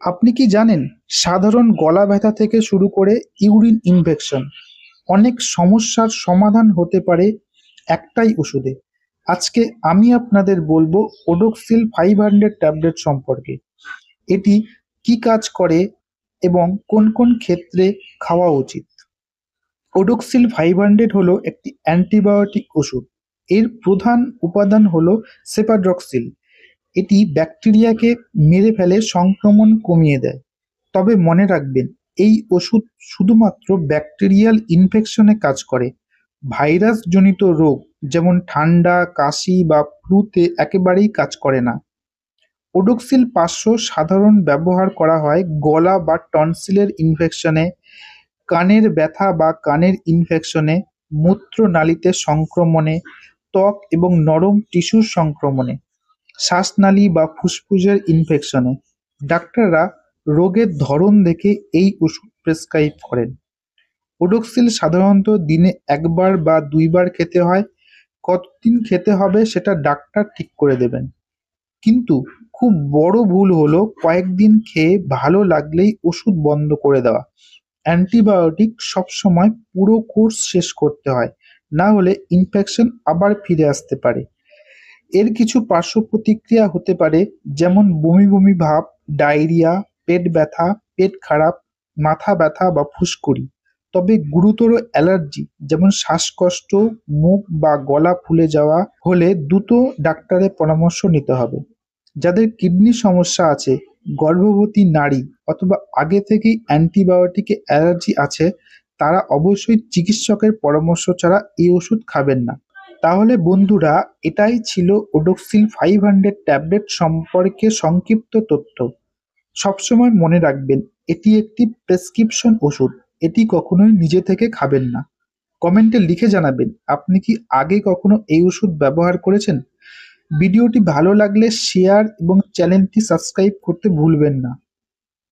আপনি কি জানেন, সাধারণ গলা ব্যথা থেকে শুরু করে ইউরিন ইনফেকশন অনেক সমস্যার সমাধান হতে পারে একটাই ওষুধে। আজকে আমি আপনাদের বলবো ওডোক্সিল 500 ট্যাবলেট সম্পর্কে। এটি কি কাজ করে এবং কোন কোন ক্ষেত্রে খাওয়া উচিত। ওডোক্সিল 500 হলো একটি অ্যান্টিবায়োটিক ওষুধ। এর প্রধান উপাদান হলো সেফাড্রক্সিল। এটি ব্যাকটেরিয়াকে মেরে ফেলে, সংক্রমণ কমিয়ে দেয়। তবে মনে রাখবেন, এই ওষুধ শুধুমাত্র ব্যাকটেরিয়াল ইনফেকশনে কাজ করে। ভাইরাসজনিত রোগ যেমন ঠান্ডা, কাশি বা ফ্লুতে একেবারেই কাজ করে না। ওডোক্সিল 500 সাধারণ ব্যবহার করা হয় গলা বা টনসিলের ইনফেকশনে, কানের ব্যথা বা কানের ইনফেকশনে, মূত্রনালীতে সংক্রমণে, ত্বক এবং নরম টিস্যুর সংক্রমণে, শ্বাসনালী বা ফুসফুসের ইনফেকশনে। ডাক্তাররা রোগের ধরন দেখে এই ওষুধ প্রেসক্রাইব করেন। ওডোক্সিল সাধারণত দিনে একবার বা দুইবার খেতে হয়। কতদিন খেতে হবে সেটা ডাক্তার ঠিক করে দেবেন। কিন্তু খুব বড় ভুল হলো কয়েকদিন খেয়ে ভালো লাগলেই ওষুধ বন্ধ করে দেওয়া। অ্যান্টিবায়োটিক সবসময় পুরো কোর্স শেষ করতে হয়, না হলে ইনফেকশন আবার ফিরে আসতে পারে। এর কিছু পার্শ্ব প্রতিক্রিয়া হতে পারে, যেমন বমি বমি ভাব, ডায়রিয়া, পেট ব্যথা, পেট খারাপ, মাথা ব্যথা বা ফুসকুড়ি। তবে গুরুতর অ্যালার্জি যেমন শ্বাসকষ্ট, মুখ বা গলা ফুলে যাওয়া হলে দ্রুত ডাক্তারের পরামর্শ নিতে হবে। যাদের কিডনির সমস্যা আছে, গর্ভবতী নারী অথবা আগে থেকেই অ্যান্টিবায়োটিকে অ্যালার্জি আছে, তারা অবশ্যই চিকিৎসকের পরামর্শ ছাড়া এই ওষুধ খাবেন না। তাহলে বন্ধুরা, এটাই ছিল ওডোক্সিল 500 ট্যাবলেট সম্পর্কে সংক্ষিপ্ত তথ্য। সবসময় মনে রাখবেন, এটি একটি প্রেসক্রিপশন ওষুধ। এটি কখনোই নিজে থেকে খাবেন না। কমেন্টে লিখে জানাবেন আপনি কি আগে কখনো এই ওষুধ ব্যবহার করেছেন। ভিডিওটি ভালো লাগলে শেয়ার এবং চ্যানেলটি সাবস্ক্রাইব করতে ভুলবেন না।